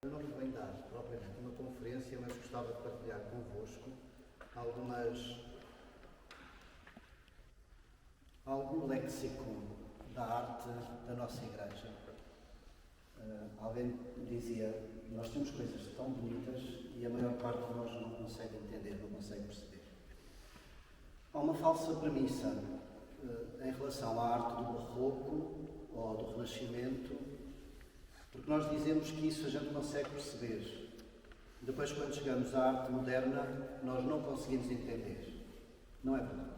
Eu não vos venho dar propriamente uma conferência, mas gostava de partilhar convosco algum léxico da arte da nossa Igreja. Alguém dizia, nós temos coisas tão bonitas e a maior parte de nós não consegue entender, não consegue perceber. Há uma falsa premissa em relação à arte do Barroco ou do Renascimento, porque nós dizemos que isso a gente consegue perceber. Depois, quando chegamos à arte moderna, nós não conseguimos entender. Não é verdade.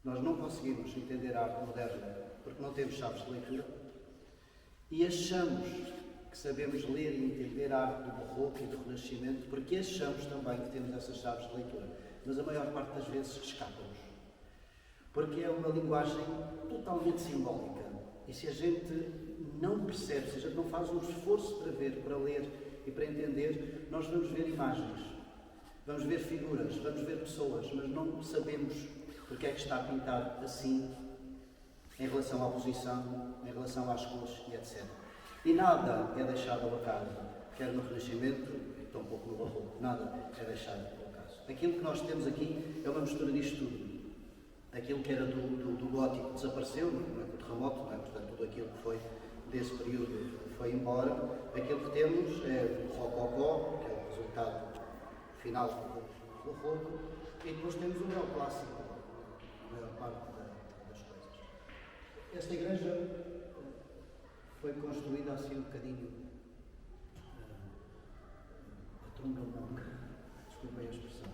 Nós não conseguimos entender a arte moderna porque não temos chaves de leitura e achamos que sabemos ler e entender a arte do Barroco e do Renascimento porque achamos também que temos essas chaves de leitura. Mas a maior parte das vezes escapa-nos. Porque é uma linguagem totalmente simbólica. E se a gente não percebe, se a gente não faz um esforço para ver, para ler e para entender, nós vamos ver imagens, vamos ver figuras, vamos ver pessoas, mas não sabemos porque é que está a pintar assim em relação à posição, em relação às cores e etc. E nada é deixado ao acaso, quer no Renascimento, tampouco no Barroco, nada é deixado ao acaso. Aquilo que nós temos aqui é uma mistura disto tudo. Aquilo que era do gótico desapareceu, não é? O terremoto, não é? Portanto, tudo aquilo que foi desse período foi embora. Aquilo que temos é o rococó, que é o resultado final do Barroco, e depois temos o neoclássico, a maior parte das coisas. Esta igreja foi construída assim um bocadinho a trunga-monga, desculpem a expressão.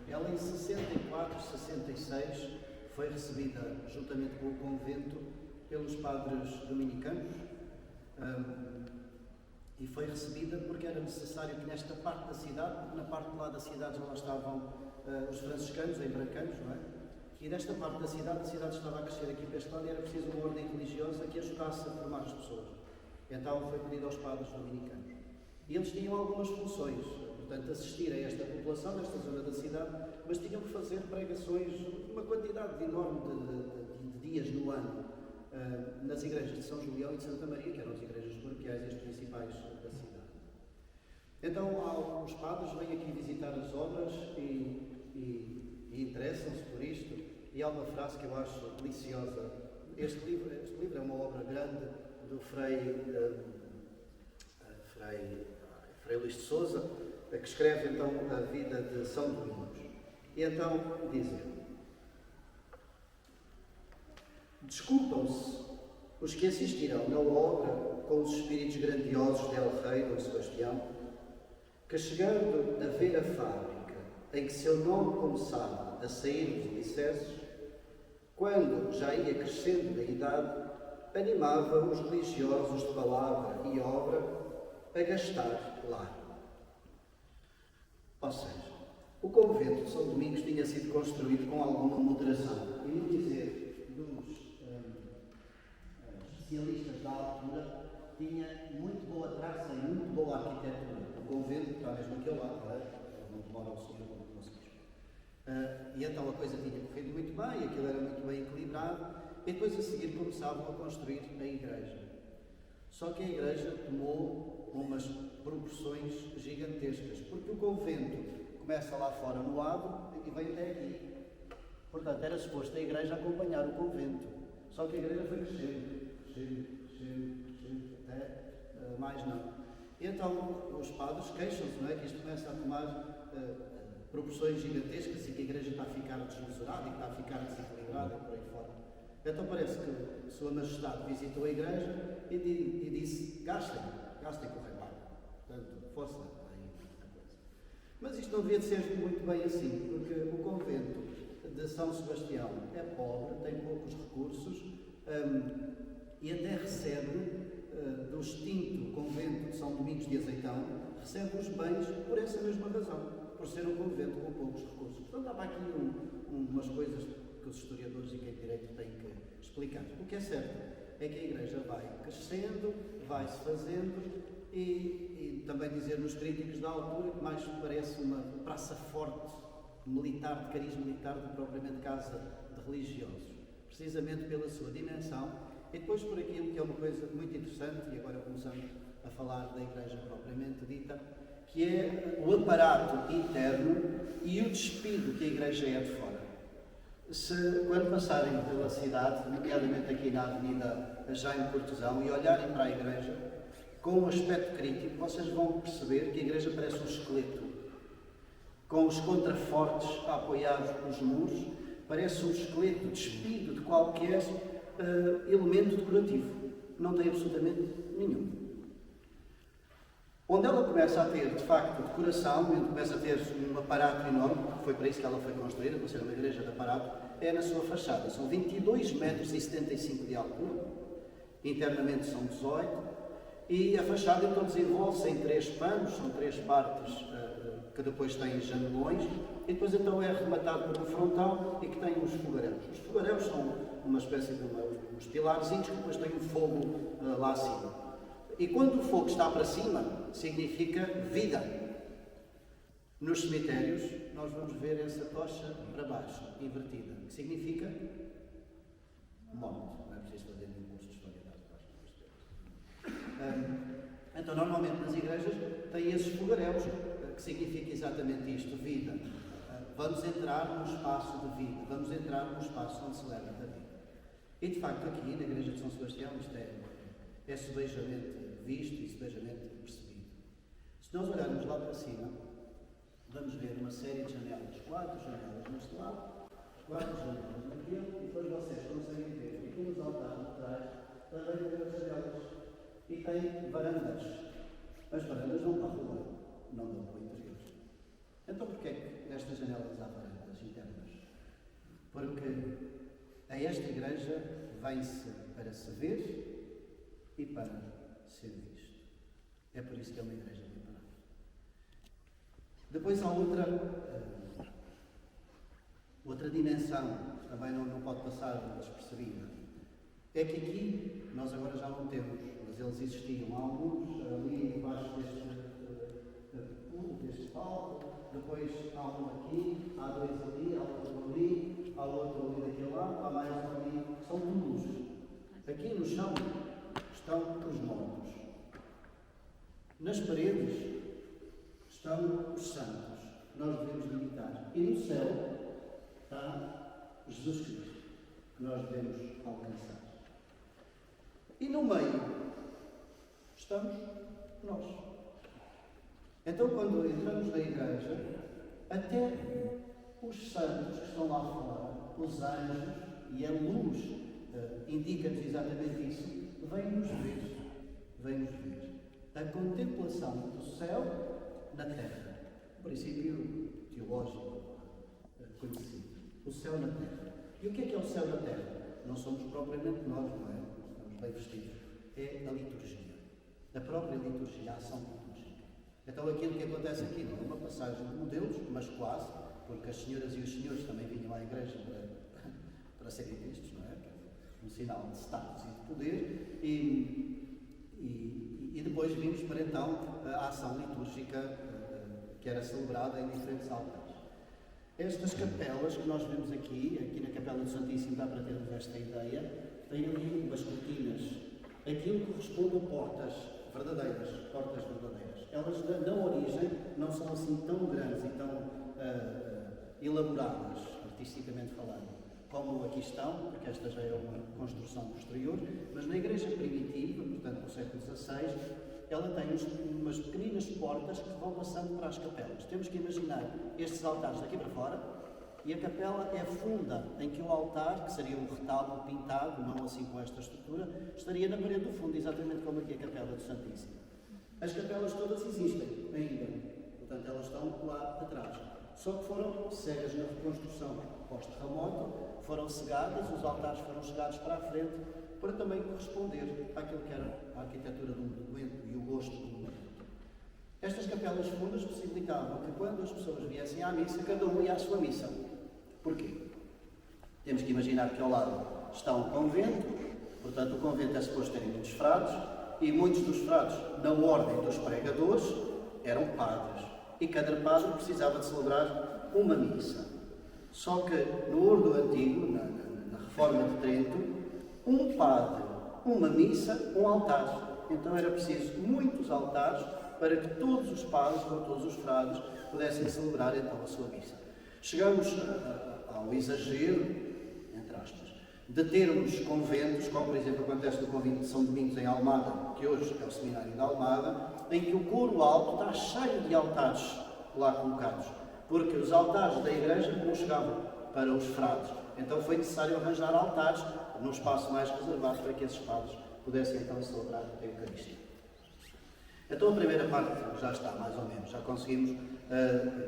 Ela em 64, 66 foi recebida juntamente com o convento pelos padres dominicanos e foi recebida porque era necessário que nesta parte da cidade, porque na parte de lá da cidade já lá estavam os franciscanos, em brancanos, não é? E nesta parte da cidade, a cidade estava a crescer aqui para este lado e era preciso uma ordem religiosa que ajudasse a formar as pessoas. Então foi pedido aos padres dominicanos. E eles tinham algumas funções, portanto, assistir a esta população, nesta zona da cidade, mas tinham que fazer pregações, uma quantidade enorme de dias no ano, nas igrejas de São Julião e de Santa Maria, que eram as igrejas paroquiais e as principais da cidade. Então, os padres vêm aqui visitar as obras e interessam-se por isto, e há uma frase que eu acho deliciosa. Este livro é uma obra grande do Frei Luís de Sousa, que escreve então a vida de São Domingos. E então diz ele: desculpam-se os que assistirão na obra com os espíritos grandiosos de El Rei Dom Sebastião, que chegando a ver a fábrica em que seu nome começava a sair dos alicerces, quando já ia crescendo na idade, animava os religiosos de palavra e obra a gastar lá. Ou seja, o convento de São Domingos tinha sido construído com alguma moderação. E no dizer dos especialistas da altura, tinha muito boa traça e muito boa arquitetura. O convento está mesmo aqui ao lado, onde mora o senhor Bispo. E então a coisa tinha corrido muito bem, aquilo era muito bem equilibrado, e depois a seguir começavam a construir a igreja. Só que a igreja tomou umas proporções gigantescas, porque o convento começa lá fora no adro e vem até aqui. Portanto, era suposto a igreja acompanhar o convento. Só que a igreja foi crescendo, até mais não. E então os padres queixam-se, não é? Que isto começa a tomar proporções gigantescas e que a igreja está a ficar desmesurada e que está a ficar desequilibrada e por aí fora. Então parece que Sua Majestade visitou a igreja e disse: gastem com o reparo. Portanto, força aí a coisa. Mas isto não devia de ser muito bem assim, porque o convento de São Sebastião é pobre, tem poucos recursos e até recebe do extinto convento de São Domingos de Azeitão, recebe os bens por essa mesma razão, por ser um convento com poucos recursos. Portanto, há aqui umas coisas que os historiadores e quem direito têm que explicar. O que é certo é que a igreja vai crescendo, vai-se fazendo e também dizer nos críticos da altura que mais parece uma praça forte militar, de cariz militar, do que propriamente casa de religiosos, precisamente pela sua dimensão e depois por aquilo que é uma coisa muito interessante, e agora começamos a falar da Igreja propriamente dita, que é o aparato interno e o despido que a Igreja é de fora. Quando passarem pela cidade, nomeadamente aqui na Avenida Jaime Cortesão, e olharem para a Igreja com um aspecto crítico, vocês vão perceber que a Igreja parece um esqueleto, com os contrafortes a apoiar os muros, parece um esqueleto despido de qualquer elemento decorativo. Não tem absolutamente nenhum. Onde ela começa a ter, de facto, decoração, onde começa a ter um aparato enorme, porque foi para isso que ela foi construída, para ser uma igreja de aparato, é na sua fachada. São 22,75 metros de altura, internamente são 18, e a fachada então desenvolve-se em 3 panos, são 3 partes que depois têm janelões, e depois então é rematado por um frontal e que tem os fogaréus. Os fogaréus são uma espécie de uns pilarzinhos que depois têm um fogo lá acima. E quando o fogo está para cima, significa vida. Nos cemitérios, nós vamos ver essa tocha para baixo, invertida, que significa morte. Não é preciso fazer nenhum curso de história das baixas. Então, normalmente nas igrejas tem esses fogaréus, que significa exatamente isto, vida. Vamos entrar num espaço de vida, vamos entrar num espaço onde se leva da vida. E de facto aqui, na igreja de São Sebastião, isto é sebejamente visto e sebejamente percebido. Se nós olharmos lá para cima, vamos ver uma série de janelas, 4 janelas neste lado, 4 janelas naquele, e depois vocês conseguem ver, aqui nos altares de trás, também tem as janelas, e tem varandas. As varandas vão para a rua, não dão para o interior. Então porquê é que nestas janelas há varandas internas? Porque a esta igreja vem-se para se ver e para ser visto. É por isso que é uma igreja preparada. Depois há outra dimensão, que também não pode passar despercebida. É que aqui, nós agora já não temos, mas eles existiam. Há alguns ali embaixo deste palco, depois há um aqui, há 2 ali, há outro ali, há outro ali daquele lado, há mais um ali. São túmulos. Aqui no chão estão os mortos. Nas paredes estão os santos. Nós devemos imitar. E no céu está Jesus Cristo, que nós devemos alcançar. E no meio estamos nós. Então, quando entramos na igreja, até os santos que estão lá fora, os anjos e a luz, indica-nos exatamente isso, vem-nos ver. Vem-nos ver. A contemplação do céu na terra. Um princípio teológico conhecido. O céu na terra. E o que é o céu na terra? Não somos propriamente nós, não é? Estamos bem vestidos. É a liturgia. A própria liturgia, a ação litúrgica. Então aquilo que acontece aqui não é uma passagem de modelos, mas quase, porque as senhoras e os senhores também vinham à igreja para serem vistos, não é? Um sinal de status e de poder, e depois vimos para então a ação litúrgica que era celebrada em diferentes altares. Estas capelas que nós vemos aqui na Capela do Santíssimo, dá para termos esta ideia, tem ali umas cortinas. Aquilo corresponde a portas verdadeiras. Elas, na origem, não são assim tão grandes e tão elaboradas, artisticamente falando, como aqui estão, porque esta já é uma construção posterior, mas na igreja primitiva, portanto, no século XVI, ela tem umas pequeninas portas que vão passando para as capelas. Temos que imaginar estes altares daqui para fora, e a capela é funda, em que o altar, que seria um retábulo pintado, não assim com esta estrutura, estaria na parede do fundo, exatamente como aqui a Capela do Santíssimo. As capelas todas existem ainda, portanto elas estão lá atrás. Só que foram cegas na reconstrução pós-terremoto, foram cegadas, os altares foram chegados para a frente, para também corresponder àquilo que era a arquitetura do momento e o gosto do momento. Estas capelas fundas possibilitavam que quando as pessoas viessem à missa, cada um ia à sua missa. Porquê? Temos que imaginar que ao lado está um convento, portanto o convento é suposto ter muitos frades, e muitos dos frades, na ordem dos pregadores, eram padres. E cada padre precisava de celebrar uma missa. Só que no Ordo Antigo, na Reforma de Trento, um padre, uma missa, um altar. então era preciso muitos altares para que todos os padres ou todos os frades pudessem celebrar então a sua missa. Chegamos ao exagero, entre aspas, de termos conventos, como por exemplo acontece no convento de São Domingos em Almada, que hoje é o seminário de Almada, em que o coro alto está cheio de altares lá colocados, porque os altares da igreja não chegavam para os frades. Então foi necessário arranjar altares num espaço mais reservado para que esses padres pudessem então celebrar a Eucaristia. Então a primeira parte já está, mais ou menos. Já conseguimos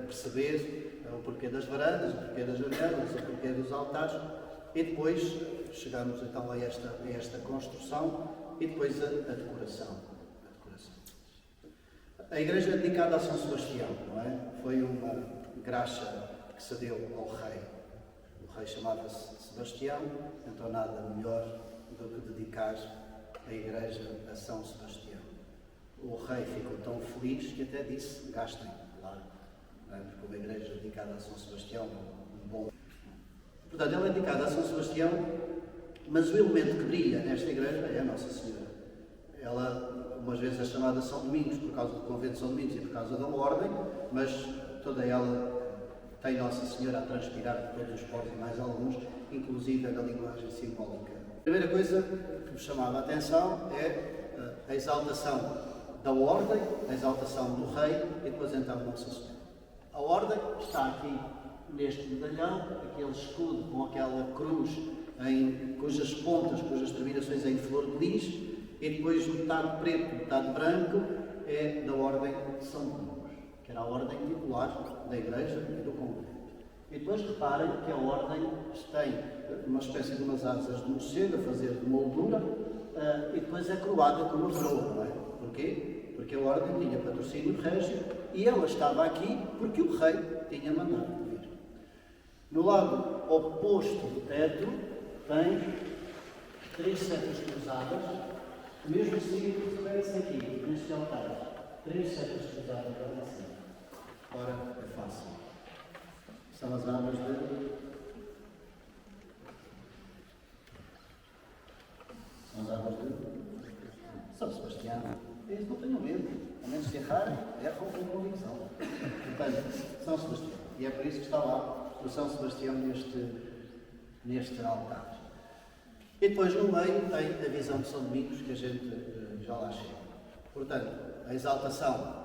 perceber o porquê das varandas, o porquê das janelas, o porquê dos altares, e depois chegamos então a esta construção e depois a decoração. A igreja é dedicada a São Sebastião, não é? Foi uma graxa que se deu ao rei. O rei chamava-se Sebastião, então nada melhor do que dedicar a igreja a São Sebastião. O rei ficou tão feliz que até disse: gastem lá, não é? Porque uma igreja dedicada a São Sebastião é um bom. Portanto, ela é dedicada a São Sebastião, mas o elemento que brilha nesta igreja é a Nossa Senhora. Ela, umas vezes, é chamada São Domingos por causa do convento de São Domingos e por causa da ordem, mas toda ela tem Nossa Senhora a transpirar de todos os poros e mais alguns, inclusive na linguagem simbólica. A primeira coisa que me chamava a atenção é a exaltação da ordem, a exaltação do rei e depois então Nossa Senhora. A ordem está aqui neste medalhão, aquele escudo com aquela cruz cujas pontas, cujas terminações em flor de lis, e depois metade preto, metade branco, é da ordem de São Domingos, que era a ordem titular da igreja e do convento. E depois reparem que a ordem tem uma espécie de umas asas de morcego a fazer de moldura, e depois é coroada com uma coroa, não é? Porquê? Porque a ordem tinha patrocínio régio e ela estava aqui porque o rei tinha mandado vir. No lado oposto do teto tem 3 setas cruzadas, o mesmo signo que aparece aqui, neste altar. 3 setas cruzadas para cima. Ora, é fácil. São as armas de... São as armas de São Sebastião. Eles não tenham medo. A menos que errarem, erram com convicção. Portanto, São Sebastião. E é por isso que está lá o São Sebastião neste altar. E depois no meio tem a visão de São Domingos, que a gente já lá chega. Portanto, a exaltação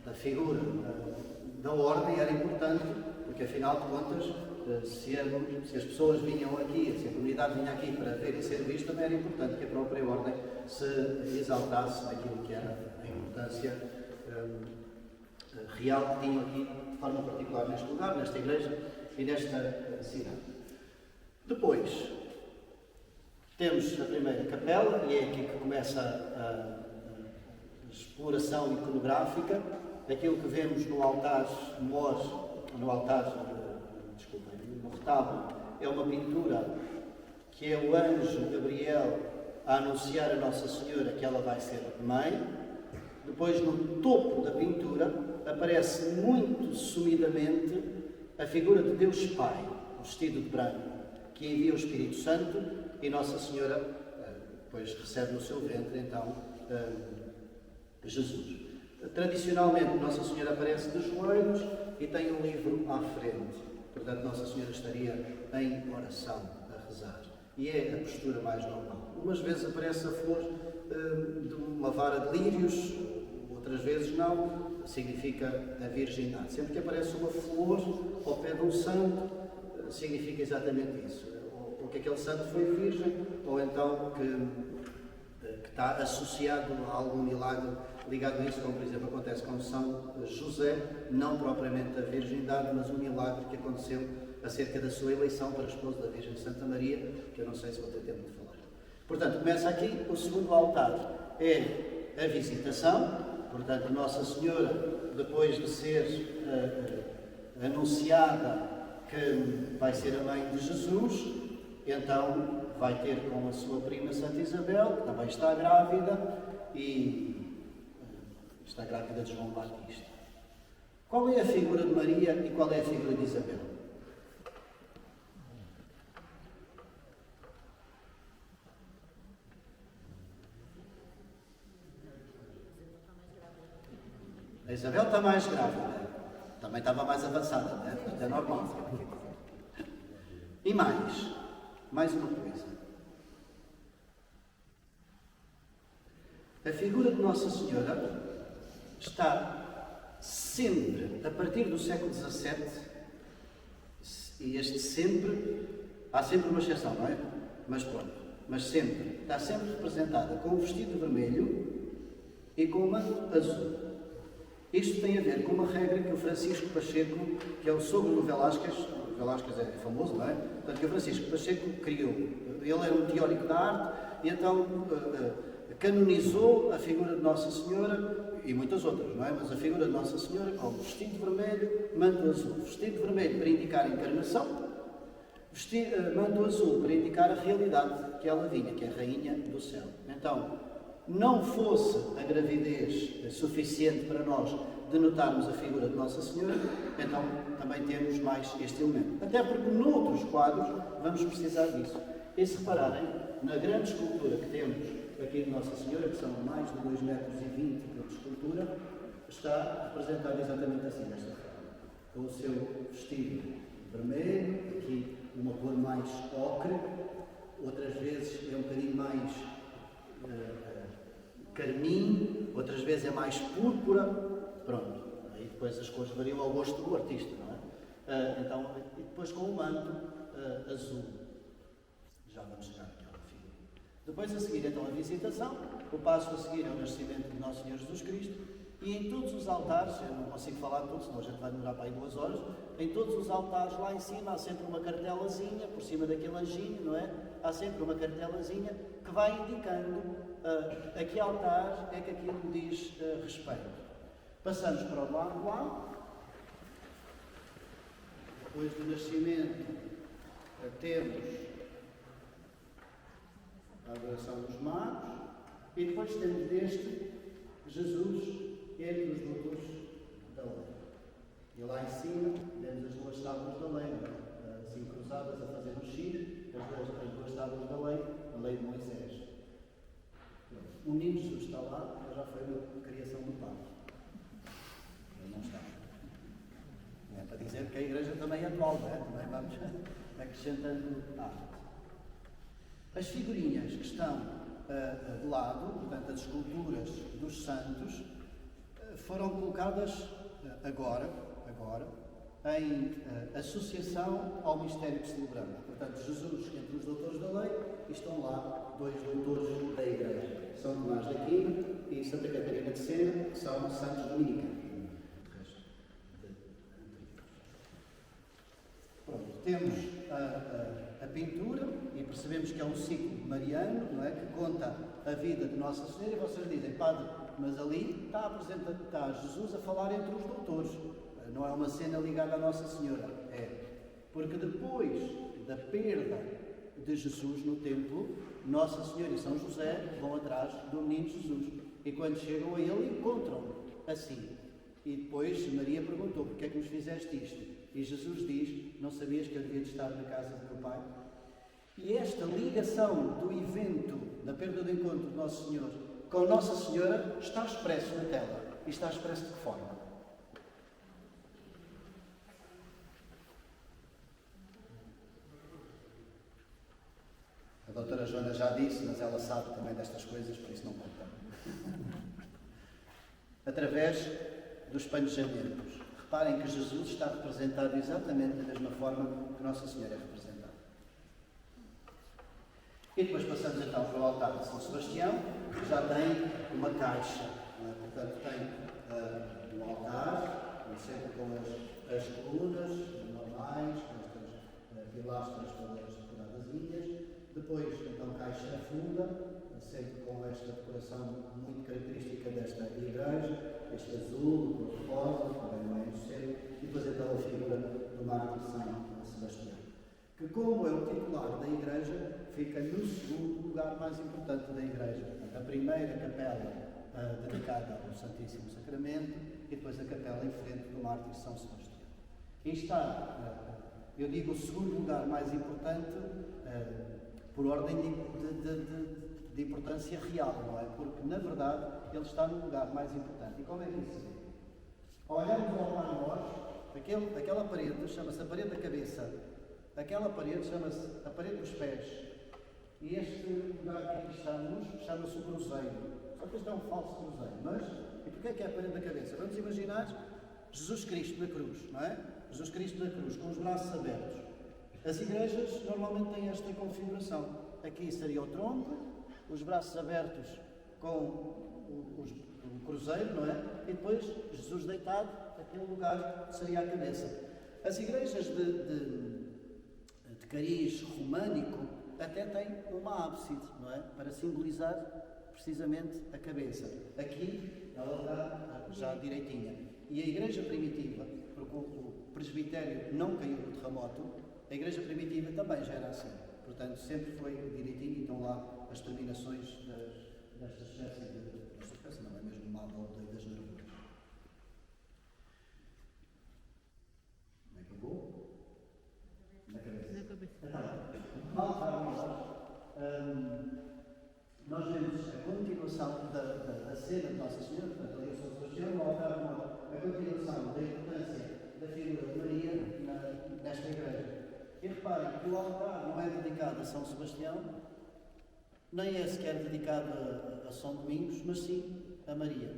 da figura da ordem era importante, porque afinal de contas, se as pessoas vinham aqui, se a comunidade vinha aqui para ver e ser vista, também era importante que a própria ordem se exaltasse naquilo que era a importância real que tinham aqui, de forma particular neste lugar, nesta igreja e nesta cidade. Depois, temos a primeira capela, e é aqui que começa a exploração iconográfica. Aquilo que vemos no altar mor, no retábulo, é uma pintura que é o anjo Gabriel a anunciar a Nossa Senhora que ela vai ser mãe. Depois, no topo da pintura, aparece muito sumidamente a figura de Deus Pai, vestido de branco, que envia o Espírito Santo, e Nossa Senhora depois recebe no seu ventre, então, Jesus. Tradicionalmente, Nossa Senhora aparece de joelhos e tem um livro à frente. Portanto, Nossa Senhora estaria em oração, a rezar. E é a postura mais normal. Umas vezes aparece a flor de uma vara de lírios, outras vezes não. Significa a virgindade. Sempre que aparece uma flor ao pé de um santo, significa exatamente isso. Ou que aquele santo foi virgem, ou então que está associado a algum milagre ligado a isso, como por exemplo acontece com São José, não propriamente a virgindade, mas um milagre que aconteceu acerca da sua eleição para esposa da Virgem Santa Maria, que eu não sei se vou ter tempo de falar. Portanto, começa aqui, o segundo altar é a visitação. Portanto, Nossa Senhora, depois de ser anunciada que vai ser a mãe de Jesus, então vai ter com a sua prima Santa Isabel, que também está grávida, e está grávida de João Batista. Qual é a figura de Maria e qual é a figura de Isabel? Isabel está mais grávida. Também estava mais avançada, né? É normal. E mais uma coisa. A figura de Nossa Senhora está sempre, a partir do século XVII, e este sempre, há sempre uma exceção, não é? Mas pronto, mas sempre, está sempre representada com um vestido vermelho e com um manto azul. Isto tem a ver com uma regra que o Francisco Pacheco, que é o sogro do Velázquez é famoso, não é? Portanto, que o Francisco Pacheco criou. Ele era um teórico da arte e então canonizou a figura de Nossa Senhora e muitas outras, não é? Mas a figura de Nossa Senhora com vestido vermelho, manto azul. Vestido vermelho para indicar a encarnação, manto azul para indicar a realidade que ela vinha, que é a Rainha do Céu. Então, não fosse a gravidez suficiente para nós denotarmos a figura de Nossa Senhora, então também temos mais este elemento. Até porque noutros quadros vamos precisar disso. E se repararem, na grande escultura que temos aqui de Nossa Senhora, que são mais de 2,20 metros de escultura, está representada exatamente assim, desta forma. Com o seu vestido vermelho, aqui uma cor mais ocre, outras vezes é um bocadinho mais carmim, outras vezes é mais púrpura, pronto. Aí depois as cores variam ao gosto do artista, não é? Então, e depois com o manto azul. Já vamos chegar aqui ao fim. Depois a seguir, então, a visitação. O passo a seguir é o nascimento de Nosso Senhor Jesus Cristo. E em todos os altares, eu não consigo falar de todos, senão a gente vai demorar para aí 2 horas, em todos os altares lá em cima há sempre uma cartelazinha, por cima daquele anjinho, não é? Há sempre uma cartelazinha que vai indicando a que altar é que aquilo diz respeito. Passamos para o lado lá. Depois do nascimento, temos a adoração dos magos e depois temos deste Jesus entre os doutores da lei. E lá em cima temos as 2 tábuas da lei, assim cruzadas a fazer um X, as duas tábuas da lei, a lei de Moisés. O menino Jesus está lá, mas já foi a criação do Pai. Ele não está. É para dizer que a Igreja também é atual, não é? Também vamos acrescentando arte. As figurinhas que estão de lado, portanto, as esculturas dos santos, foram colocadas agora, em associação ao mistério que celebramos. Portanto, Jesus entre os doutores da lei e estão lá 2 doutores da Igreja. São Tomás de Aquino e Santa Catarina de Sena, que são santos dominicanos. Pronto, temos a pintura e percebemos que é um ciclo mariano, não é? Que conta a vida de Nossa Senhora e vocês dizem, padre, mas ali está Jesus a falar entre os doutores. Não é uma cena ligada à Nossa Senhora. É. Porque depois da perda de Jesus no templo, Nossa Senhora e São José vão atrás do menino Jesus. E quando chegam a ele, encontram-no assim. E depois Maria perguntou, porque é que nos fizeste isto? E Jesus diz, não sabias que eu devia estar na casa do meu Pai? E esta ligação do evento da perda do encontro de Nosso Senhor com Nossa Senhora está expresso na tela. E está expresso de que forma? A doutora Joana já disse, mas ela sabe também destas coisas, por isso não conta. Através dos panejamentos. Reparem que Jesus está representado exatamente da mesma forma que Nossa Senhora é representada. E depois passamos então para o altar de São Sebastião, que já tem uma caixa. Portanto, tem um altar, sempre com as colunas normais, com estas pilastras todas decoradazinhas. Depois, então, caixa funda, sempre com esta decoração muito característica desta igreja, este azul, o rosa, também não é interessante, e depois então a figura do mártir São Sebastião, que como é o titular da igreja, fica no segundo lugar mais importante da igreja. A primeira capela dedicada ao Santíssimo Sacramento e depois a capela em frente do mártir São Sebastião. E está, eu digo o segundo lugar mais importante, por ordem de importância real, não é? Porque, na verdade, ele está no lugar mais importante. E como é que isso se vê? Olhamos ao altar maior, aquela parede chama-se a parede da cabeça, aquela parede chama-se a parede dos pés. E este lugar que aqui estamos chama-se o cruzeiro. Só que este é um falso cruzeiro. Mas, e porquê é que é a parede da cabeça? Vamos imaginar Jesus Cristo na cruz, não é? Jesus Cristo na cruz, com os braços abertos. As igrejas normalmente têm esta configuração. Aqui seria o tronco, os braços abertos com o cruzeiro, não é? E depois Jesus deitado, aquele lugar seria a cabeça. As igrejas de cariz românico até têm uma ábside, não é? Para simbolizar precisamente a cabeça. Aqui ela está já direitinha. E a igreja primitiva, porque o presbitério não caiu no terremoto, a igreja primitiva também já era assim. Portanto, sempre foi direitinho e estão lá as terminações desta espécie não é mesmo uma volta das nervuras. Como é que eu vou? Na cabeça. Nós vemos a continuação da cena de Nossa Senhora, portanto, ali São Sebastião, no altar maior, a continuação da importância da figura de Maria nesta igreja. E reparem que o altar não é dedicado a São Sebastião, nem é sequer dedicado a São Domingos, mas sim a Maria.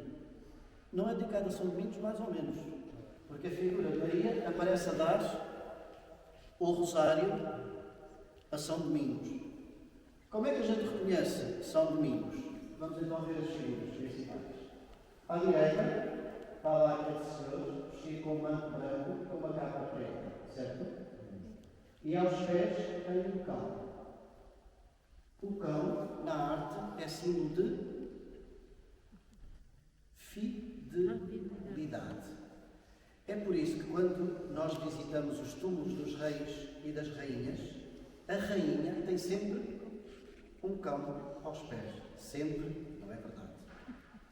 Não é dedicado a São Domingos, mais ou menos, porque a figura de Maria aparece a dar o rosário a São Domingos. Como é que a gente reconhece São Domingos? Vamos então ver as figuras principais. À direita está lá aquele senhor vestido com um manto branco, com uma capa preta, certo? E aos pés tem um cão. O cão, na arte, é símbolo de fidelidade. É por isso que quando nós visitamos os túmulos dos reis e das rainhas, a rainha tem sempre um cão aos pés. Sempre, não é verdade.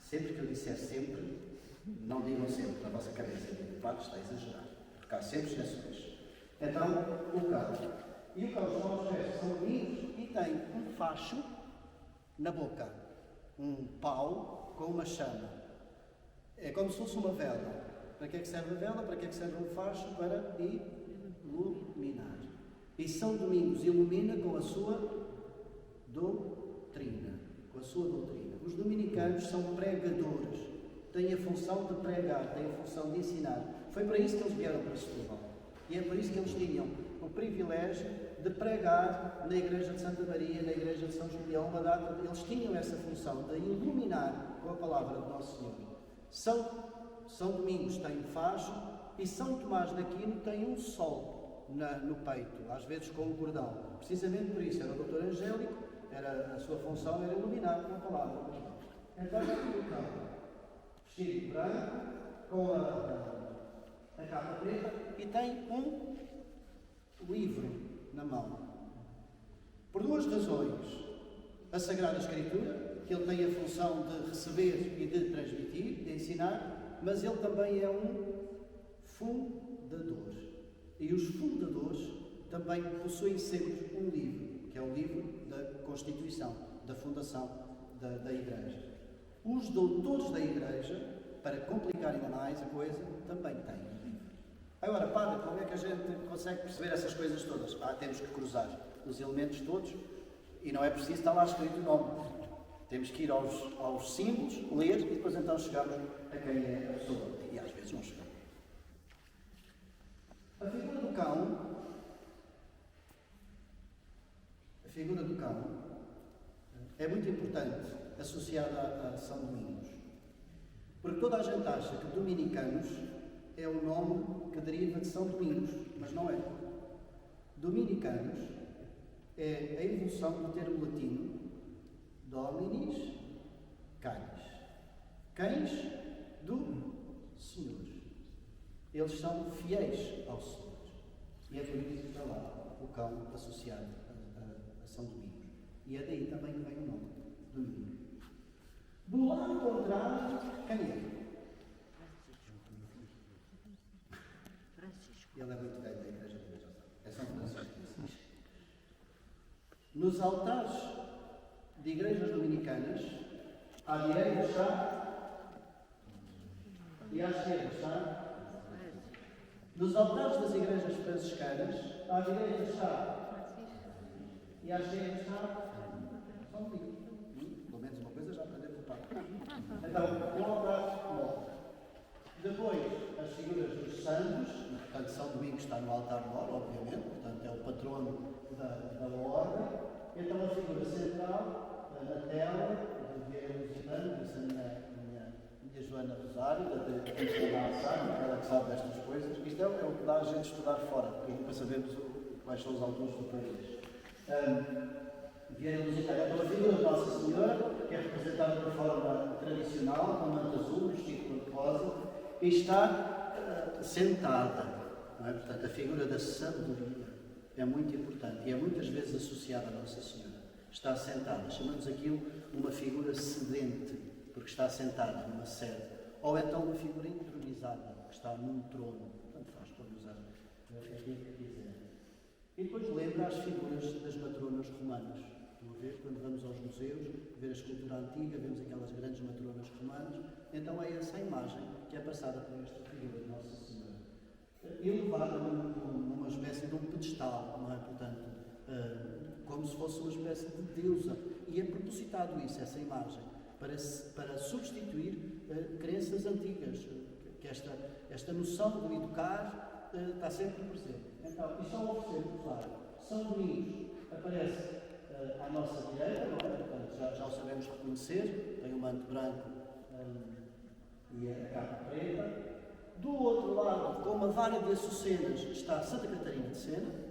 Sempre que eu disser sempre, não digam sempre na vossa cabeça, de facto está a exagerar, porque há sempre exceções. Então, o cão. E o cão está aos pés, são lindos e tem um facho na boca, um pau com uma chama. É como se fosse uma vela. Para que é que serve a vela? Para que é que serve um facho? Para iluminar. E São Domingos ilumina com a sua doutrina. Com a sua doutrina. Os dominicanos são pregadores. Têm a função de pregar, têm a função de ensinar. Foi para isso que eles vieram para Setúbal. E é por isso que eles tinham o privilégio de pregar na Igreja de Santa Maria, na Igreja de São Julião, uma data. Eles tinham essa função de iluminar com a palavra de Nosso Senhor. São Domingos tem fajo e São Tomás de Aquino tem um sol no peito, às vezes com um cordão. Precisamente por isso, era o doutor Angélico, a sua função era iluminar com a palavra. Então, aqui o cão, vestido branco, com a capa preta, e tem um livro na mão. Por duas razões. A Sagrada Escritura, que ele tem a função de receber e de transmitir, de ensinar, mas ele também é um fundador. E os fundadores também possuem sempre um livro, que é o livro da Constituição, da fundação da Igreja. Os doutores da Igreja, para complicar ainda mais a coisa, também têm um livro. Agora, padre, como é que a gente consegue perceber essas coisas todas? Temos que cruzar os elementos todos e não é preciso estar lá escrito o nome. Temos que ir aos símbolos, ler e depois então chegamos a quem é a pessoa. E às vezes não chegamos. A figura do cão é muito importante, associada a São Domingos. Porque toda a gente acha que dominicanos é o nome que deriva de São Domingos, mas não é. Dominicanos é a evolução do termo latino Dominis Canis. Cães do Senhor. Eles são fiéis ao Senhor. E é por isso que está lá o cão associado a São Domingos. E é daí também que vem o nome, Domingo. Do lado contrário, quem é? Ele é muito velho da Igreja de Deus. É São Francisco. Nos altares de igrejas dominicanas, à direita está E à esquerda está? Nos altares das igrejas franciscanas, à direita está? E à esquerda está? Só um pouquinho. Pelo menos uma coisa já aprendemos o pai. Então, um altar, um altar. Depois, as figuras dos santos, portanto, São Domingos está no altar-mor, obviamente, portanto, é o patrono da ordem. Então, a figura central, na tela, do Vieira Lusitano, disse a minha Joana Rosário, da ela que sabe destas coisas. Isto é o que dá a gente estudar fora, porque nunca sabemos quais são os autores do país. Vieira Lusitano, então, a figura de Nossa Senhora, que é representada de forma tradicional, com manto azul, vestido de rosa, e está sentada. Não é? Portanto, a figura da sabedoria é muito importante e é muitas vezes associada a Nossa Senhora. Está sentada, chamamos aquilo uma figura sedente, porque está sentada numa sede. Ou então uma figura entronizada, que está num trono. Portanto, faz para usar aquilo que quiser. E depois lembra as figuras das matronas romanas. Estão a ver? Quando vamos aos museus, ver a escultura antiga, vemos aquelas grandes matronas romanas. Então é essa a imagem que é passada por esta figura de Nossa Senhora. Elevada numa espécie de um pedestal, não é? Portanto, como se fosse uma espécie de deusa. E é propositado isso, essa imagem, para substituir crenças antigas, que esta noção do educar está sempre presente. Então, isto ao oferecer o rosário. São Domingos aparece à nossa direita, não é? Portanto, já o sabemos reconhecer, tem o manto branco e a capa preta. Do outro lado, com uma vara de açucenas, está Santa Catarina de Sena.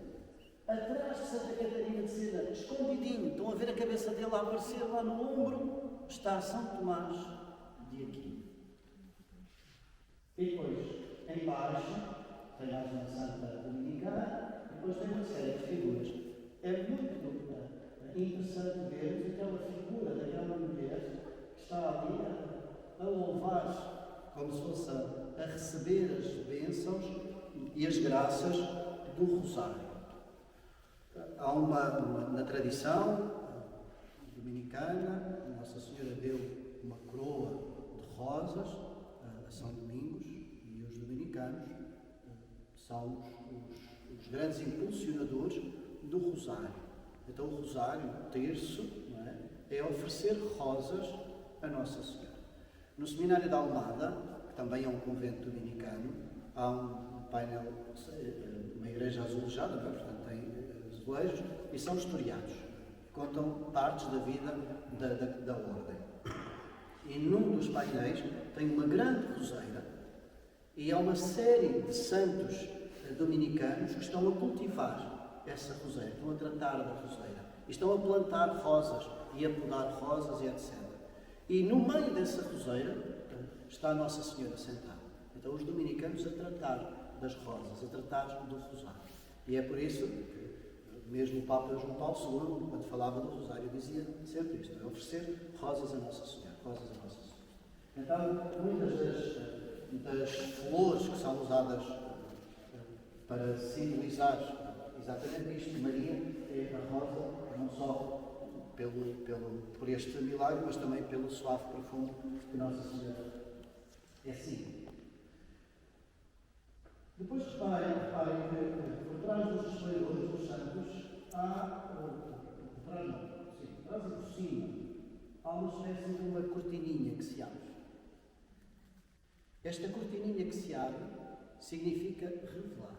Atrás de Santa Catarina de Sena, escondidinho, estão a ver a cabeça dele a aparecer lá no ombro, está São Tomás de Aquino. E depois, em baixo, tem mais uma Santa Dominicana, e depois tem uma série de figuras. É muito interessante ver aquela figura daquela mulher que está ali a louvar, como se fosse a receber as bênçãos e as graças do Rosário. Há na tradição dominicana, Nossa Senhora deu uma coroa de rosas a São Domingos, e os dominicanos são os grandes impulsionadores do Rosário. Então o Rosário, o terço, não é oferecer rosas a Nossa Senhora. No Seminário da Almada, que também é um convento dominicano, há um painel, uma igreja azulejada, não é? Portanto tem azulejos, e são historiados. Contam partes da vida da ordem. E num dos painéis tem uma grande roseira, e há uma série de santos dominicanos que estão a cultivar essa roseira, estão a tratar da roseira, e estão a plantar rosas e a podar rosas e etc. E no meio dessa roseira está a Nossa Senhora sentada. Então os dominicanos a tratar das rosas, a tratar do rosário. E é por isso que mesmo o Papa João Paulo II, quando falava do rosário, dizia sempre isto: é oferecer rosas a Nossa Senhora, rosas a Nossa Senhora. Então, muitas das flores que são usadas para simbolizar exatamente isto, Maria é a rosa, não só por este milagre, mas também pelo suave perfume que Nossa Senhora é assim. Depois reparem que por trás dos esplendores dos santos por trás e por cima, há uma espécie de uma cortininha que se abre. Esta cortininha que se abre significa revelar.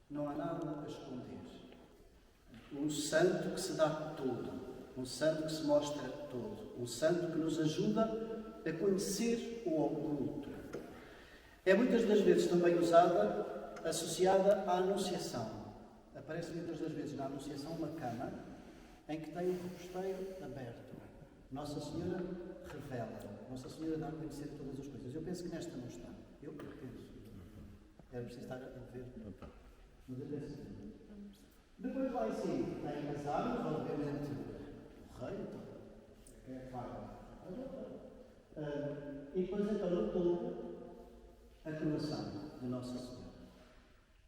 Não há nada a esconder. Um santo que se dá todo, um santo que se mostra todo, um santo que nos ajuda a conhecer o oculto. É muitas das vezes também usada, associada à Anunciação. Aparece muitas das vezes na Anunciação uma cama em que tem um reposteiro aberto. Nossa Senhora revela, Nossa Senhora dá a conhecer todas as coisas. Eu penso que nesta não está. Eu penso. Era preciso estar a ver. Mas eu penso que depois lá em cima tem as armas, obviamente o rei, que é a faca. E depois então no topo a coroação de Nossa Senhora.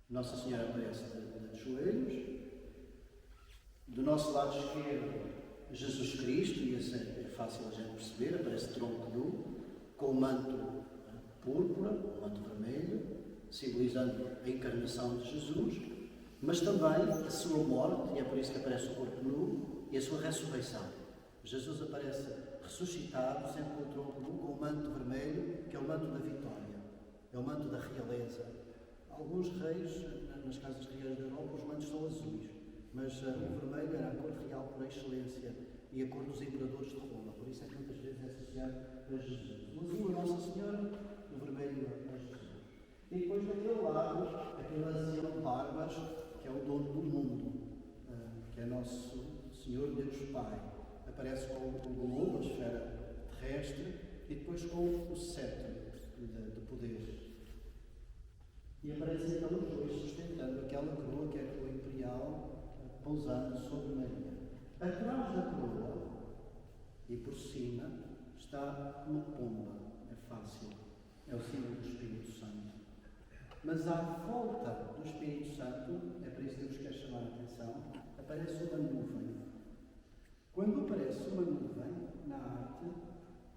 Nossa Senhora aparece de joelhos. Do nosso lado esquerdo, Jesus Cristo, e isso é fácil a gente perceber, aparece tronco nu, com o manto púrpura, o manto vermelho, simbolizando a encarnação de Jesus, mas também a sua morte, e é por isso que aparece o corpo nu, e a sua ressurreição. Jesus aparece ressuscitado, sempre com o tronco nu, com o manto vermelho, que é o manto da vitória, é o manto da realeza. Alguns reis, nas casas reais da Europa, os mantos são azuis, mas o vermelho era a cor real por excelência e a cor dos imperadores de Roma. Por isso é que muitas vezes é associado a Jesus. O azul a Nossa Senhora, o vermelho a Jesus. E depois daquele lado, aquele ancião Barbas, que é o dono do mundo, que é nosso Senhor Deus Pai. Aparece com o globo, a esfera terrestre, e depois com o cetro de poder. E aparecem então os dois sustentando aquela coroa que é a coroa imperial, pousando sobre Maria. Atrás da coroa e por cima está uma pomba. É fácil. É o símbolo do Espírito Santo. Mas à volta do Espírito Santo, é por isso que Deus quer chamar a atenção, aparece uma nuvem. Quando aparece uma nuvem na arte,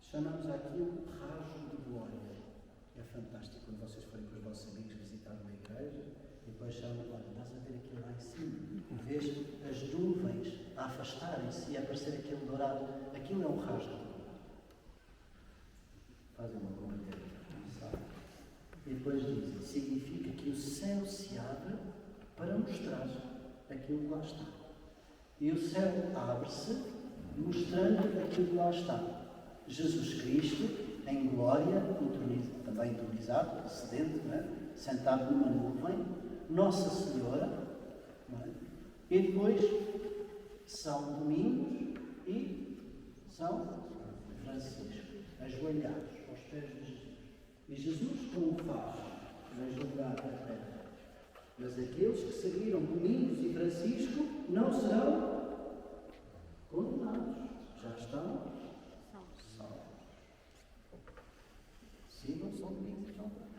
chamamos aquilo rajo de glória. É fantástico quando vocês forem com os vossos amigos visitar uma igreja e depois chamam, olha, estás a ver aquilo lá em cima, vês as nuvens a afastarem-se e a aparecer aquele dourado. Aquilo é um rajo de glória. Fazem uma brincadeira, sabe? E depois dizem, significa que o céu se abre para mostrar aquilo que lá está. E o céu abre-se mostrando aquilo que lá está. Jesus Cristo, em glória, também entronizado, sedente, sentado numa nuvem, Nossa Senhora, e depois São Domingos e São Francisco, ajoelhados aos pés de Jesus. E Jesus como faz na julgar a terra. Mas aqueles que seguiram Domingos e Francisco não serão condenados. Já estão salvos. Sigam São Domingos e São Francisco.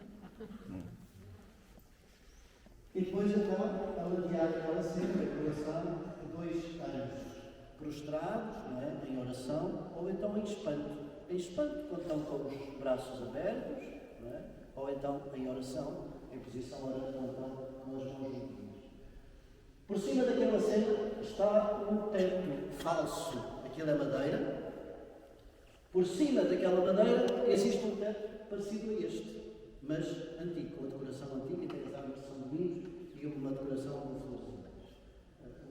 E depois então, aquela cena da coroação de dois anjos prostrados, não é? Em oração, ou então em espanto. Em espanto, quando estão com os braços abertos, não é? Ou então em oração, em posição horizontal, com as mãos juntas. Por cima daquela cena está um teto falso. Aquilo é madeira. Por cima daquela madeira existe um teto parecido a este, mas antigo, com a decoração antiga, tem as árvores de São Domingos e uma decoração com flores.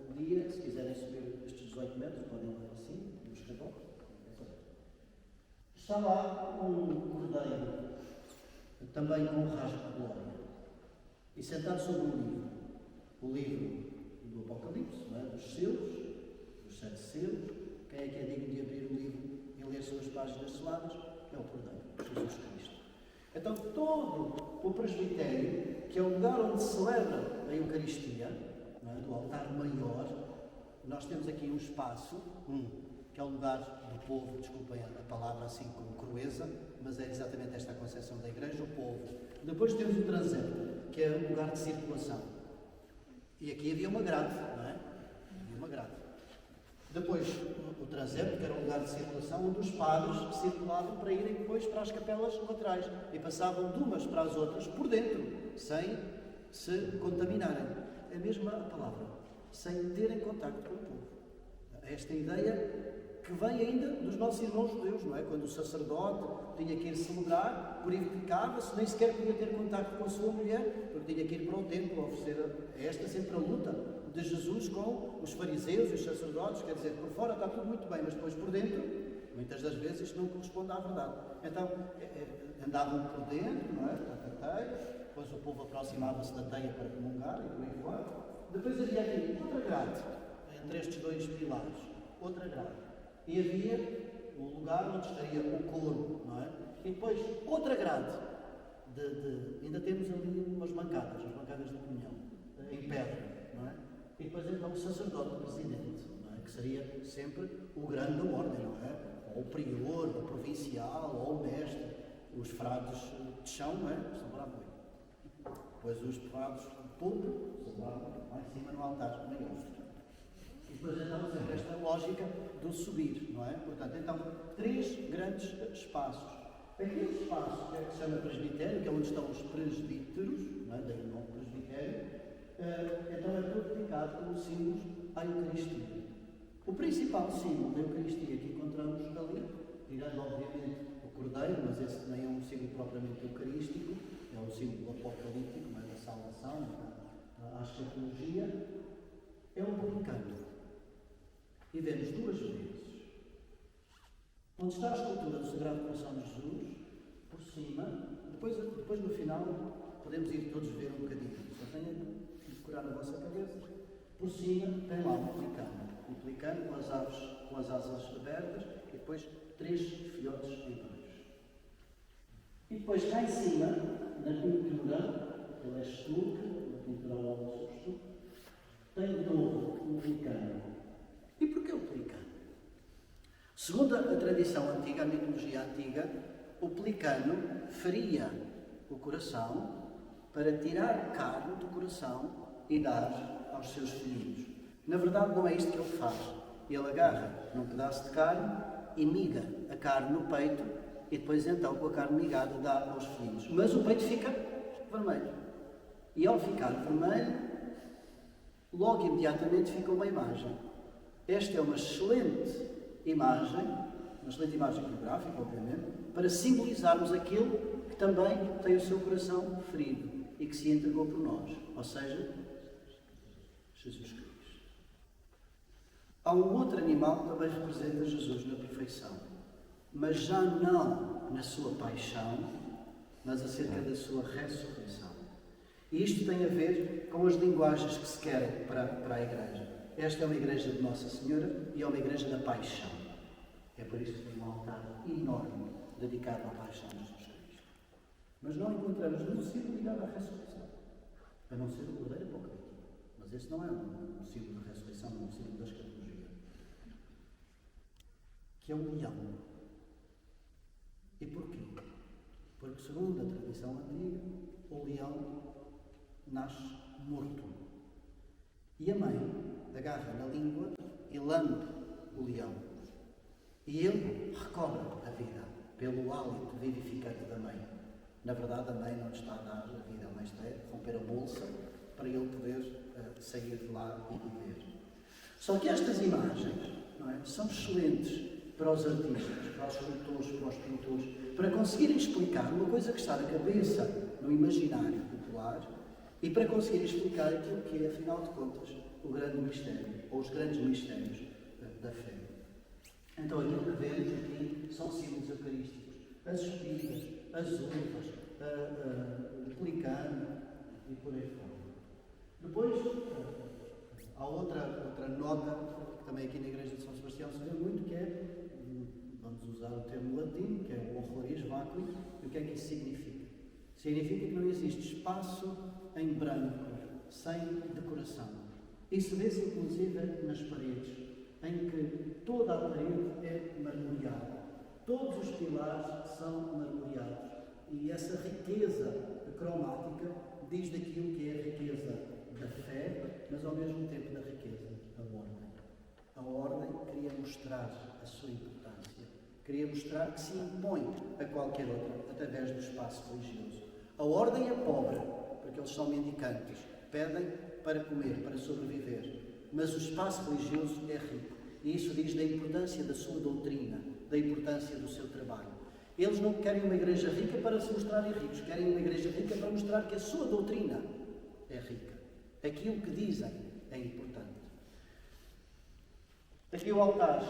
Um dia, se quiserem subir estes 18 metros, podem levar assim, no escador. Está lá um cordeiro, também com um rasgo de glória, e sentado sobre um livro. O livro do Apocalipse, não é? Dos selos, dos 7 selos. Quem é que é digno de abrir o livro e ler suas páginas seladas? É o Cordeiro, Jesus Cristo. Então, todo o presbitério, que é o lugar onde se celebra a Eucaristia, não é? Do altar maior, nós temos aqui um espaço, que é o lugar do povo, desculpem a palavra assim com crueza, mas é exatamente esta a concepção da Igreja, o povo. Depois temos o transepto, que é o lugar de circulação. E aqui havia uma grade, não é? Havia uma grade. Depois, o transepto, que era um lugar de circulação, onde os padres circulavam para irem depois para as capelas laterais e passavam de umas para as outras por dentro, sem se contaminarem. É a mesma palavra, sem terem contacto com o povo. Esta ideia que vem ainda dos nossos irmãos judeus, não é? Quando o sacerdote tinha que ir celebrar, purificava-se, nem sequer podia ter contacto com a sua mulher, porque tinha que ir para o templo oferecer esta sempre a luta de Jesus com os fariseus e os sacerdotes, quer dizer, por fora está tudo muito bem, mas depois por dentro, muitas das vezes isto não corresponde à verdade. Então, andavam por dentro, não é? Da teia, depois o povo aproximava-se da teia para comungar e por aí fora. Depois havia aqui outra grade, entre estes dois pilares, outra grade. E havia o lugar onde estaria o corpo, não é? E depois outra grade, ainda temos ali umas bancadas, as bancadas da comunhão, em pedra, não é? E depois então o sacerdote presidente, não é? Que seria sempre o grande da ordem, não é? Ou o prior, ou o provincial, ou o mestre. Os frades de chão, não é? São para a noite. Depois os frades de topo, são lá em cima no altar maior. E depois então sempre esta lógica do subir, não é? Portanto, então, 3 grandes espaços. Aquele espaço que se chama presbitério, que é onde estão os presbíteros, não é? Daí o nome presbitério, então é todo dedicado como símbolos à Eucaristia. O principal símbolo da Eucaristia que encontramos ali, tirando obviamente o Cordeiro, mas esse nem é um símbolo propriamente eucarístico, é um símbolo apocalíptico, mas da salvação, à escatologia, é um publicano. E vemos duas vezes. Onde está a escultura do Sagrado Coração de Jesus, por cima, depois no final podemos ir todos ver um bocadinho, só tenho que decorar na vossa cabeça. Por cima tem lá um pelicano com as asas abertas e depois 3 filhotes em baixo. E depois cá em cima, na pintura, ele é estuque, na pintura ao lado do estuque, tem de novo um pelicano. E porquê o pelicano? Segundo a tradição antiga, a mitologia antiga, o pelicano feria o coração para tirar carne do coração e dar aos seus filhinhos. Na verdade, não é isto que ele faz. Ele agarra num pedaço de carne e miga a carne no peito e depois, então, com a carne migada, dá aos filhinhos. Mas o peito fica vermelho. E ao ficar vermelho, logo imediatamente fica uma imagem. Esta é uma excelente imagem fotográfica, obviamente, para simbolizarmos aquele que também tem o seu coração ferido e que se entregou por nós, ou seja, Jesus Cristo. Há um outro animal que também representa Jesus na perfeição, mas já não na sua paixão, mas acerca da sua ressurreição. E isto tem a ver com as linguagens que se querem para a Igreja. Esta é uma igreja de Nossa Senhora e é uma igreja da paixão. É por isso que tem um altar enorme dedicado à paixão de Jesus Cristo. Mas não encontramos nenhum símbolo ligado à ressurreição, a não ser o Cordeiro apocalíptico. Mas esse não é um símbolo da ressurreição, é um símbolo da escatologia. Que é um leão. E porquê? Porque, segundo a tradição antiga, o leão nasce morto. E a mãe agarra na língua e lambe o leão. E ele recobra a vida pelo hálito vivificante da mãe. Na verdade, a mãe não está a dar a vida, a mãe está a romper a bolsa para ele poder sair de lá e viver. Só que estas imagens, não é, são excelentes para os artistas, para os escultores, para os pintores, para conseguirem explicar uma coisa que está na cabeça, no imaginário popular, e para conseguirem explicar aquilo que é, afinal de contas, o grande mistério, ou os grandes mistérios da fé. Então, aquilo que vemos aqui são símbolos eucarísticos. As espigas, as uvas, o pelicano e por aí fora. Depois, há outra nota, que também aqui na Igreja de São Sebastião se vê muito, que é, vamos usar o termo latino, que é o horroris vacui. E o que é que isso significa? Significa que não existe espaço em branco, sem decoração. Isso vê-se inclusive nas paredes, em que toda a parede é marmoreada. Todos os pilares são marmoreados. E essa riqueza cromática diz daquilo que é a riqueza da fé, mas ao mesmo tempo da riqueza da ordem. A ordem queria mostrar a sua importância, queria mostrar que se impõe a qualquer outra através do espaço religioso. A ordem é pobre, porque eles são mendicantes, pedem para comer, para sobreviver. Mas o espaço religioso é rico. E isso diz da importância da sua doutrina, da importância do seu trabalho. Eles não querem uma igreja rica para se mostrarem ricos, querem uma igreja rica para mostrar que a sua doutrina é rica. Aquilo que dizem é importante. Aqui o altar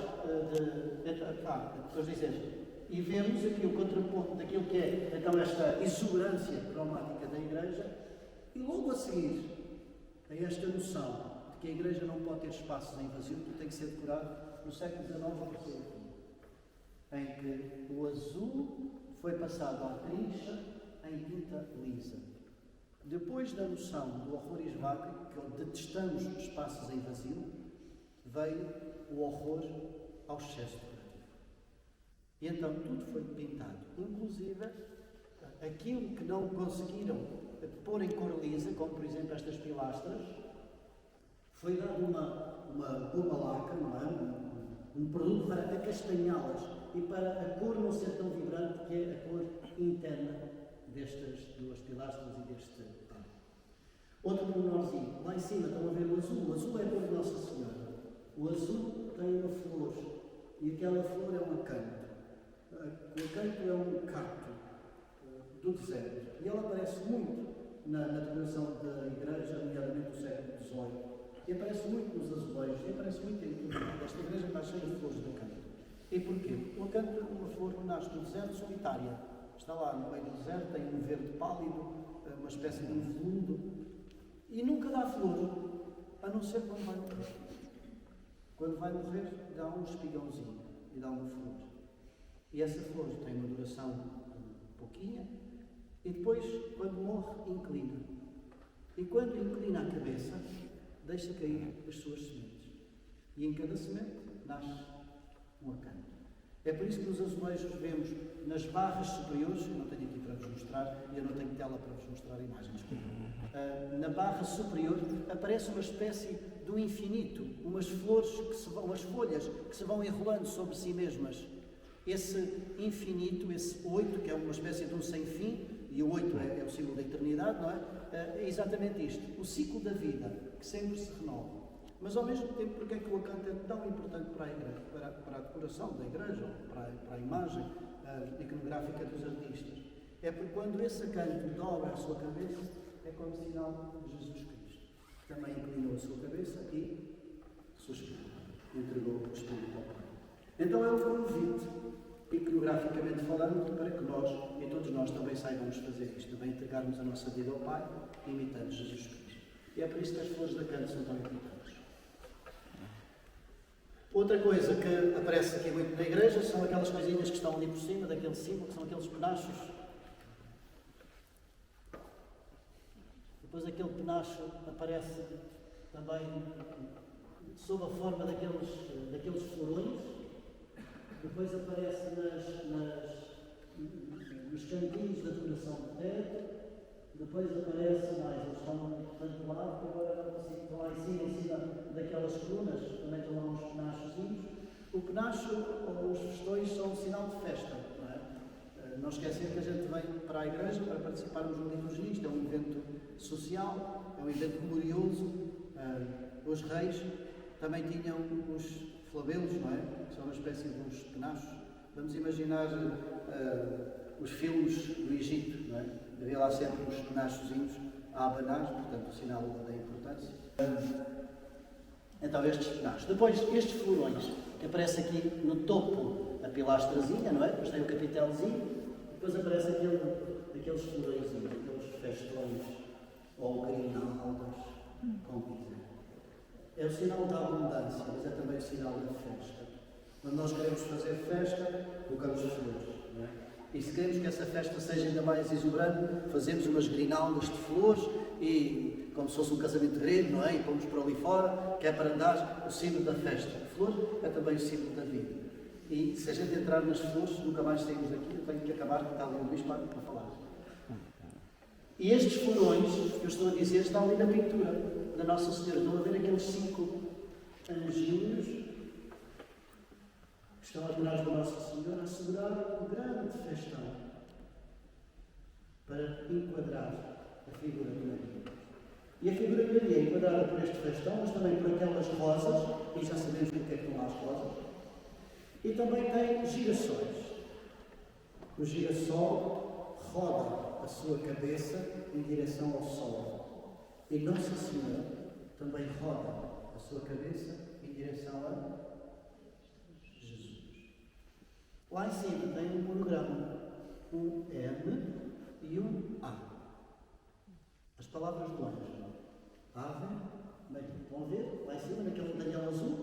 depois dizemos, e vemos aqui o contraponto daquilo que é então esta exuberância cromática da igreja, e logo a seguir a esta noção de que a igreja não pode ter espaços em vazio, que tem que ser decorado no século XIX apareceu aqui, em que o azul foi passado à trincha em tinta lisa. Depois da noção do horroris vacui, que detestamos espaços em vazio, veio o horror ao excesso decorativo. E então tudo foi pintado, inclusive aquilo que não conseguiram pôr em cor lisa, como por exemplo estas pilastras, foi dado uma goma laca, não é? Um produto para acastanhá-las. e para a cor não ser tão vibrante, que é a cor interna destas duas pilastras e deste arco. Outro pormenorzinho, lá em cima estão a ver o azul é a cor de Nossa Senhora. O azul tem uma flor, e aquela flor é um acanto. O acanto é um cacto do deserto, e ela aparece muito na decoração da igreja, nomeadamente do século XVIII, e aparece muito nos azulejos, e aparece muito em tudo. Esta igreja está cheia de flores de acanto. E porquê? O acanto é uma flor que nasce no deserto, solitária. Está lá no meio do deserto, tem um verde pálido, uma espécie de um veludo, e nunca dá flor, a não ser quando vai morrer. Quando vai morrer, dá um espigãozinho e dá uma flor. E essa flor tem uma duração pouquinha, e depois, quando morre, inclina. E quando inclina a cabeça, deixa cair as suas sementes. E em cada semente nasce um acanto. É por isso que nos azulejos vemos nas barras superiores, eu não tenho aqui para vos mostrar, e eu não tenho tela para vos mostrar imagens. Na barra superior aparece uma espécie do infinito, umas flores umas folhas que se vão enrolando sobre si mesmas. Esse infinito, esse 8, que é uma espécie de um sem fim, e o 8 é o símbolo da eternidade, não é? É exatamente isto, o ciclo da vida, que sempre se renova. Mas ao mesmo tempo, porque é que o acanto é tão importante para a igreja, para a decoração da igreja, para a imagem iconográfica dos artistas? É porque quando esse acanto dobra a sua cabeça, é como sinal de Jesus Cristo, que também inclinou a sua cabeça e suspirou, entregou o Espírito ao Pai. Então é um convite, iconográficamente falando, para que nós, e todos nós, também saibamos fazer isto, também entregarmos a nossa vida ao Pai, imitando Jesus Cristo. E é por isso que as flores de acanto são tão importantes. Outra coisa que aparece aqui muito na igreja são aquelas coisinhas que estão ali por cima daquele símbolo, que são aqueles penachos. Depois aquele penacho aparece também sob a forma daqueles florões. Depois aparece nos cantinhos da decoração do teto. Depois aparece mais, eles estão tanto lá, que agora estão lá em cima daquelas colunas, também estão lá uns penachozinhos. O penacho ou os festões são um sinal de festa, não é? Não esquecer que a gente vem para a igreja para participarmos no liturgia, isto é um evento social, é um evento glorioso. Os reis também tinham os flabelos, não é? Que são uma espécie de uns penachos. Vamos imaginar os filmes do Egito, não é? Havia lá sempre uns penachozinhos a abanar, portanto, o sinal da importância. Então, estes penachos. Depois, estes florões, que aparece aqui no topo a pilastrazinha, não é? Depois tem o capitelzinho, depois aparece aqueles florõezinhos, aqueles festões, ou grinaldas, como quiser. É o sinal da abundância, mas é também o sinal da festa. Quando nós queremos fazer festa, colocamos flores, não é? E se queremos que essa festa seja ainda mais exuberante, fazemos umas grinaldas de flores e como se fosse um casamento grego, não é? E pomos por ali fora, que é para dar o símbolo da festa. A flor é também o símbolo da vida. E se a gente entrar nas flores, nunca mais saímos daqui, eu tenho que acabar, porque está ali o Luís para falar. E estes florões, que eu estou a dizer, estão ali na pintura da Nossa Senhora. Estão a ver aqueles 5 anjinhos que estão atrás da Nossa Senhora a segurar um grande festão para enquadrar a figura de Maria. E a figura de Maria é enquadrada por este festão, mas também por aquelas rosas, e já sabemos porque é que estão lá as rosas. E também tem girassóis. O girassol roda a sua cabeça em direção ao sol. E Nossa Senhora também roda a sua cabeça em direção a Jesus. Lá em cima tem um monograma, um M e um A. As palavras do anjo. Ave Maria. Vão ver? Lá em cima, naquele medalhão azul,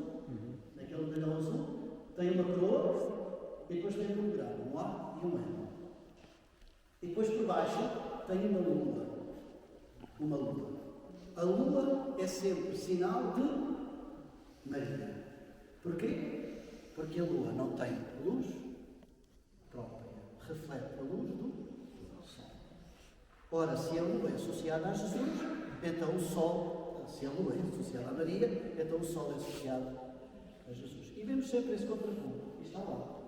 naquele medalhão azul, tem uma coroa e depois tem um monograma, um A e um M. E depois por baixo tem uma lua. Uma lua. A lua é sempre sinal de Maria. Porquê? Porque a lua não tem luz própria. Reflete a luz do sol. Ora, se a lua é associada a Jesus, então o sol, se a lua é associada a Maria, então o sol é associado a Jesus. E vemos sempre esse contraponto. E está lá.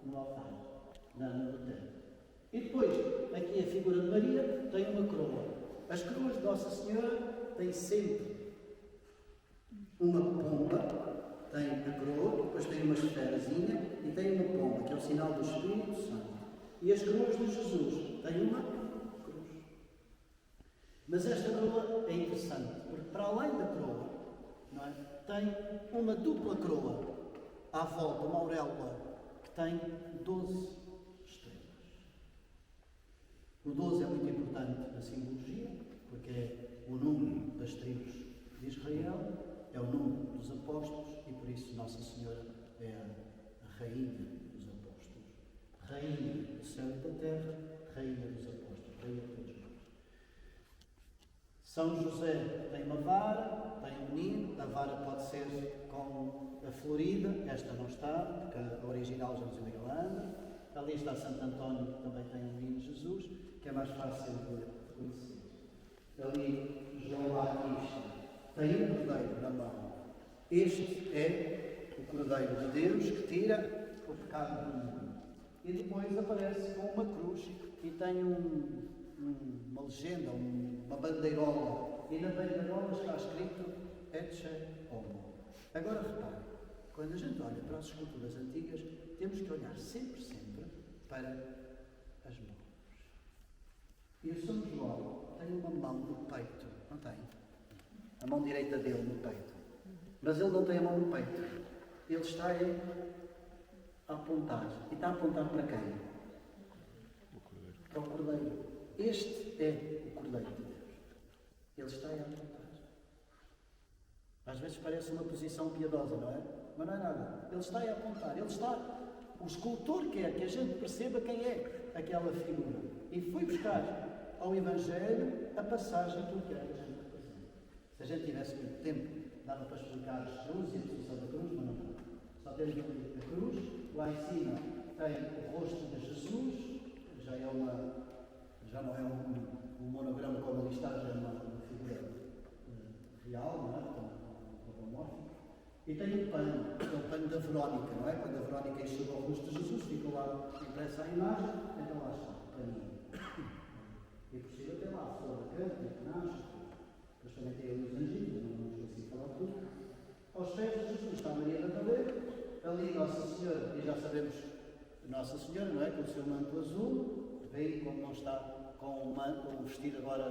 no altar, no templo. E depois, aqui a figura de Maria tem uma coroa. As coroas de Nossa Senhora têm sempre uma pomba, tem a coroa, depois tem uma esferazinha e tem uma pomba, que é o sinal do Espírito Santo. E as coroas de Jesus têm uma cruz. Mas esta coroa é interessante, porque para além da coroa, não é, tem uma dupla coroa à volta, uma auréola, que tem 12 estrelas. O 12 é muito importante na simbologia, porque é o número das tribos de Israel, é o número dos apóstolos e por isso Nossa Senhora é a Rainha dos Apóstolos. Rainha do céu e da terra, Rainha dos Apóstolos, Rainha de todos nós. São José tem uma vara, tem um menino, a vara pode ser com a florida, esta não está, porque a original já nos deu em Holanda. Ali está Santo António, que também tem um menino Jesus, que é mais fácil de reconhecer. Ali João Batista tem um cordeiro na mão. Este é o Cordeiro de Deus que tira o pecado do mundo. E depois aparece com uma cruz e tem uma legenda, uma bandeirola. E na bandeirola está escrito Ecce Homo. Agora repare, quando a gente olha para as esculturas antigas, temos que olhar sempre para as mãos. E o São João tem uma mão no peito, não tem? A mão direita dele no peito. Mas ele não tem a mão no peito. Ele está aí a apontar. E está a apontar para quem? Para o Cordeiro. Este é o Cordeiro de Deus. Ele está aí a apontar. Às vezes parece uma posição piedosa, não é? Mas não é nada. Ele está aí a apontar. Ele está... O escultor quer que a gente perceba quem é aquela figura. E foi buscar ao Evangelho a passagem que ele quer que a gente represente. Se a gente tivesse muito tempo, dava para explicar as cruzes e a posição da cruz, mas não dá. Só temos ali a cruz, lá em cima tem o rosto de Jesus, já não é um monograma como ali está, já é uma figura real, não é? E tem um pano, que é o pano da Verónica, não é? Quando a Verónica enxuga o rosto de Jesus, fica lá impressa a imagem, então lá está, o paninho. E por cima tem lá a flor da canta, que nasce, depois também tem ali os anjinhos, não esqueci de falar tudo. Aos pés de Jesus está Maria Madalena, ali Nossa Senhora, e já sabemos, Nossa Senhora, não é? Com o seu manto azul, veio como não está com um vestido agora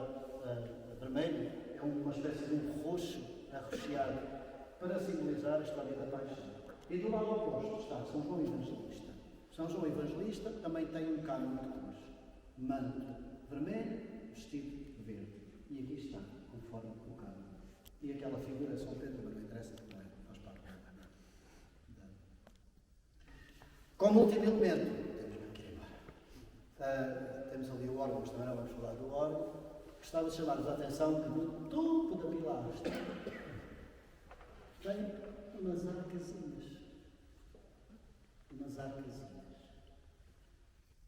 vermelho, é uma espécie de um roxo arroxeado, para simbolizar a história da paixão. E do lado oposto está São João Evangelista. São João Evangelista também tem um cânon de cruz. Manto vermelho, vestido verde. E aqui está, conforme o cânon. E aquela figura é São Pedro, mas não interessa, não é? Faz parte da... Como último elemento, temos ali o órgão, mas também não vamos falar do órgão. Gostava de chamar-vos a atenção que no topo da pilastra tem umas arcazinhas. Umas arcazinhas.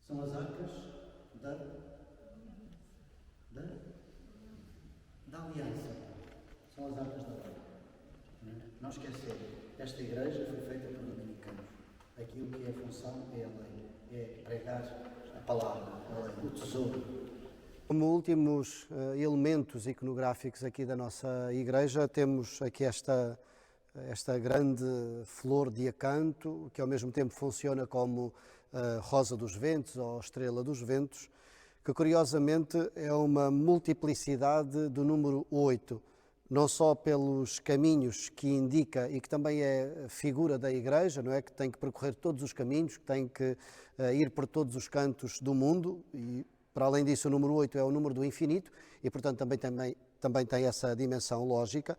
São as arcas da aliança. São as arcas da aliança. Não esquecer, esta igreja foi feita por dominicanos. Aquilo que é a função é a lei. É pregar a palavra, a lei, o tesouro. Como últimos elementos iconográficos aqui da nossa igreja, temos aqui esta grande flor de acanto, que ao mesmo tempo funciona como rosa dos ventos ou estrela dos ventos, que curiosamente é uma multiplicidade do número 8, não só pelos caminhos que indica e que também é figura da igreja, não é? Que tem que percorrer todos os caminhos, que tem que ir por todos os cantos do mundo, e para além disso o número 8 é o número do infinito e portanto também tem essa dimensão lógica.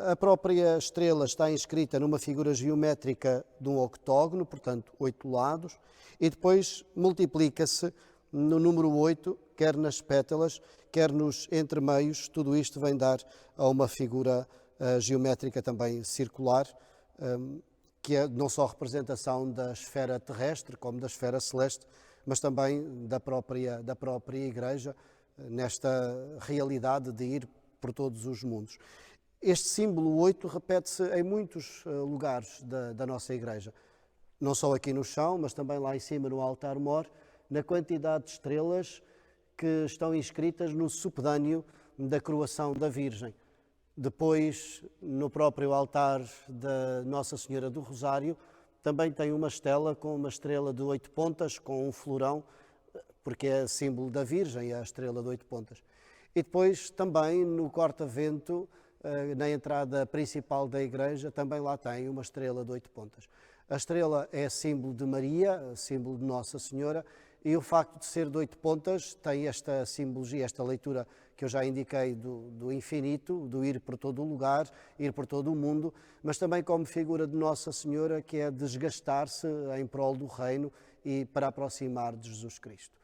A própria estrela está inscrita numa figura geométrica de um octógono, portanto 8 lados, e depois multiplica-se no número 8, quer nas pétalas, quer nos entremeios. Tudo isto vem dar a uma figura geométrica também circular, que é não só representação da esfera terrestre como da esfera celeste, mas também da própria igreja, nesta realidade de ir por todos os mundos. Este símbolo 8 repete-se em muitos lugares da nossa igreja. não só aqui no chão, mas também lá em cima no altar-mor, na quantidade de estrelas que estão inscritas no supedâneo da coroação da Virgem. Depois, no próprio altar da Nossa Senhora do Rosário, também tem uma estela com uma estrela de 8 pontas, com um florão, porque é símbolo da Virgem, é a estrela de 8 pontas. E depois, também no corta-vento, na entrada principal da igreja, também lá tem uma estrela de 8 pontas. A estrela é símbolo de Maria, símbolo de Nossa Senhora, e o facto de ser de 8 pontas tem esta simbologia, esta leitura que eu já indiquei do infinito, do ir por todo o lugar, ir por todo o mundo, mas também como figura de Nossa Senhora, que é desgastar-se em prol do reino e para aproximar de Jesus Cristo.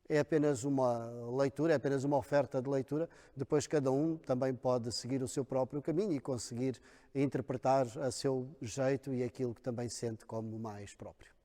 É apenas uma leitura, é apenas uma oferta de leitura, depois cada um também pode seguir o seu próprio caminho e conseguir interpretar a seu jeito e aquilo que também sente como mais próprio.